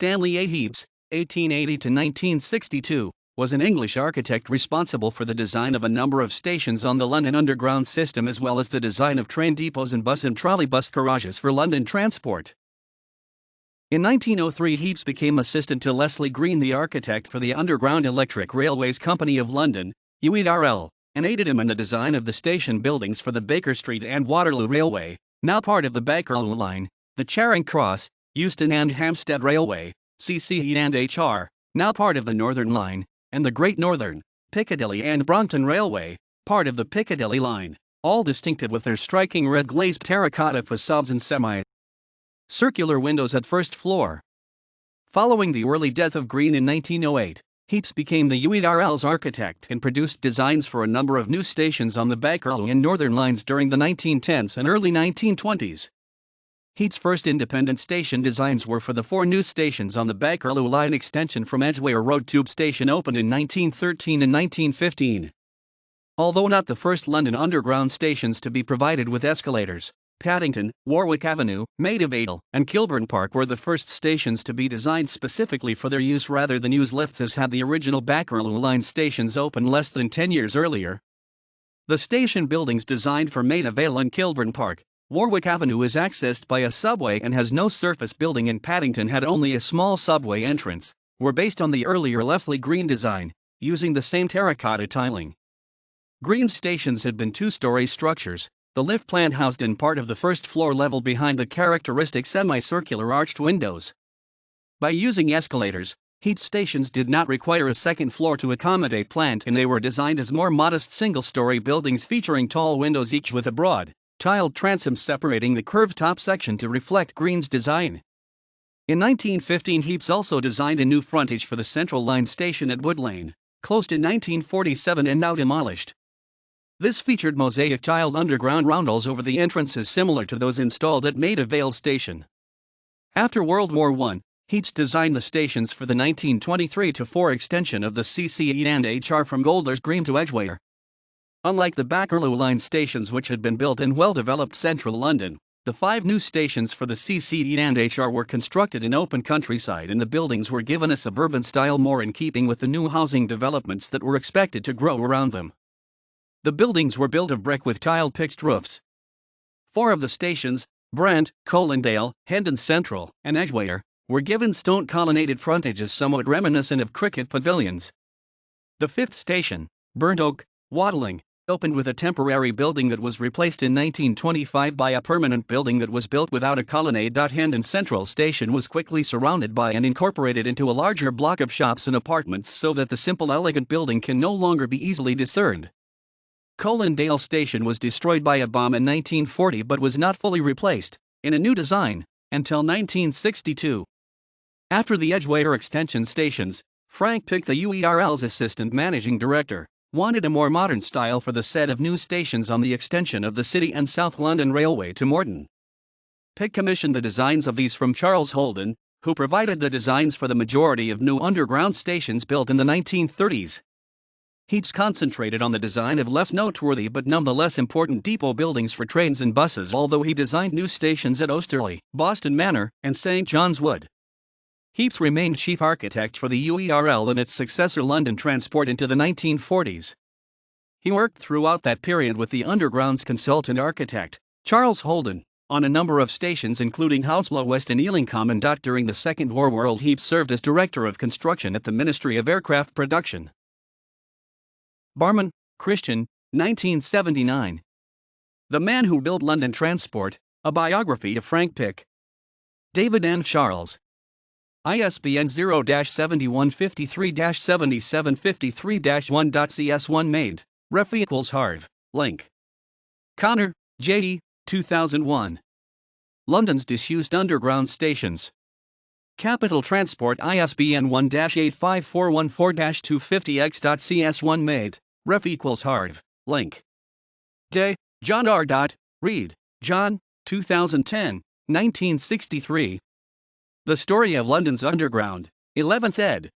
Stanley A. Heaps, 1880 to 1962, was an English architect responsible for the design of a number of stations on the London Underground system as well as the design of train depots and bus and trolleybus garages for London transport. In 1903, Heaps became assistant to Leslie Green, the architect for the Underground Electric Railways Company of London, UERL, and aided him in the design of the station buildings for the Baker Street and Waterloo Railway, now part of the Bakerloo Line, the Charing Cross, Euston and Hampstead Railway, CCE and HR, now part of the Northern Line, and the Great Northern, Piccadilly and Brompton Railway, part of the Piccadilly Line, all distinctive with their striking red glazed terracotta facades and semi-circular windows at first floor. Following the early death of Green in 1908, Heaps became the UERL's architect and produced designs for a number of new stations on the Bakerloo and Northern lines during the 1910s and early 1920s. Heaps' first independent station designs were for the 4 new stations on the Bakerloo Line extension from Edgware Road Tube Station, opened in 1913 and 1915. Although not the first London Underground stations to be provided with escalators, Paddington, Warwick Avenue, Maidavale, and Kilburn Park were the first stations to be designed specifically for their use rather than use lifts as had the original Bakerloo Line stations opened less than 10 years earlier. The station buildings designed for Maidavale and Kilburn Park, Warwick Avenue is accessed by a subway and has no surface building, and Paddington had only a small subway entrance, were based on the earlier Leslie Green design, using the same terracotta tiling. Green's stations had been 2-story structures, the lift plant housed in part of the first floor level behind the characteristic semicircular arched windows. By using escalators, Heaps stations did not require a second floor to accommodate plant, and they were designed as more modest single-story buildings featuring tall windows each with a broad, tiled transom separating the curved top section to reflect Green's design. In 1915, Heaps also designed a new frontage for the Central Line station at Wood Lane, closed in 1947 and now demolished. This featured mosaic tiled underground roundels over the entrances similar to those installed at Maidavale Station. After World War I, Heaps designed the stations for the 1923-4 extension of the CCE and HR from Golders Green to Edgware. Unlike the Bakerloo Line stations, which had been built in well-developed central London, the 5 new stations for the CCE and HR were constructed in open countryside, and the buildings were given a suburban style more in keeping with the new housing developments that were expected to grow around them. The buildings were built of brick with tiled pitched roofs. 4 of the stations, Brent, Colindale, Hendon Central, and Edgware, were given stone colonnaded frontages somewhat reminiscent of cricket pavilions. The 5th station, Burnt Oak, Watling, opened with a temporary building that was replaced in 1925 by a permanent building that was built without a colonnade. Hendon Central Station was quickly surrounded by and incorporated into a larger block of shops and apartments so that the simple elegant building can no longer be easily discerned. Colindale Station was destroyed by a bomb in 1940 but was not fully replaced, in a new design, until 1962. After the Edgware extension stations, Frank Pick, the UERL's assistant managing director, wanted a more modern style for the set of new stations on the extension of the City and South London Railway to Morton. Pick commissioned the designs of these from Charles Holden, who provided the designs for the majority of new underground stations built in the 1930s. Heaps concentrated on the design of less noteworthy but nonetheless important depot buildings for trains and buses, although he designed new stations at Osterley, Boston Manor, and St. John's Wood. Heaps remained chief architect for the UERL and its successor London Transport into the 1940s. He worked throughout that period with the Underground's consultant architect, Charles Holden, on a number of stations including Hounslow West and Ealing Common. During the Second World War, Heaps served as Director of Construction at the Ministry of Aircraft Production. Barman, Christian, 1979. The Man Who Built London Transport, a biography of Frank Pick. David N. Charles. ISBN 0-7153-7753-1. Made. Ref = Harv. Link. Connor, J.D., 2001. London's Disused Underground Stations. Capital Transport, ISBN 1-85414-250x.cs1. Made. Ref = Harv. Link. Day, John R. Reed, John, 2010, 1963. The Story of London's Underground, 11th ed.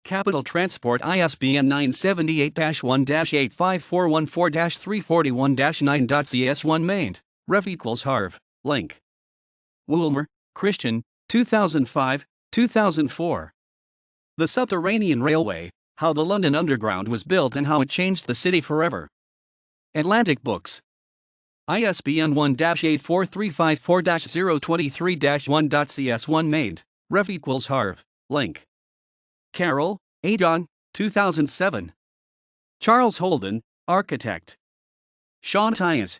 Capital Transport, ISBN 978-1-85414-341-9.cs1. Made. Ref = Harv. Link. Woolmer, Christian, 2005, 2004. The Subterranean Railway, How the London Underground Was Built and How It Changed the City Forever. Atlantic Books. ISBN 1-8354-023-1.cs1 made. Ref equals Harv. Link. Carroll, Adon, 2007. Charles Holden, Architect. Sean Tyas.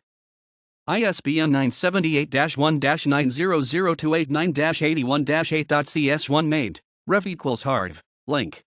ISBN 978-1-900289-81-8.cs1 made. Ref equals Harv. Link.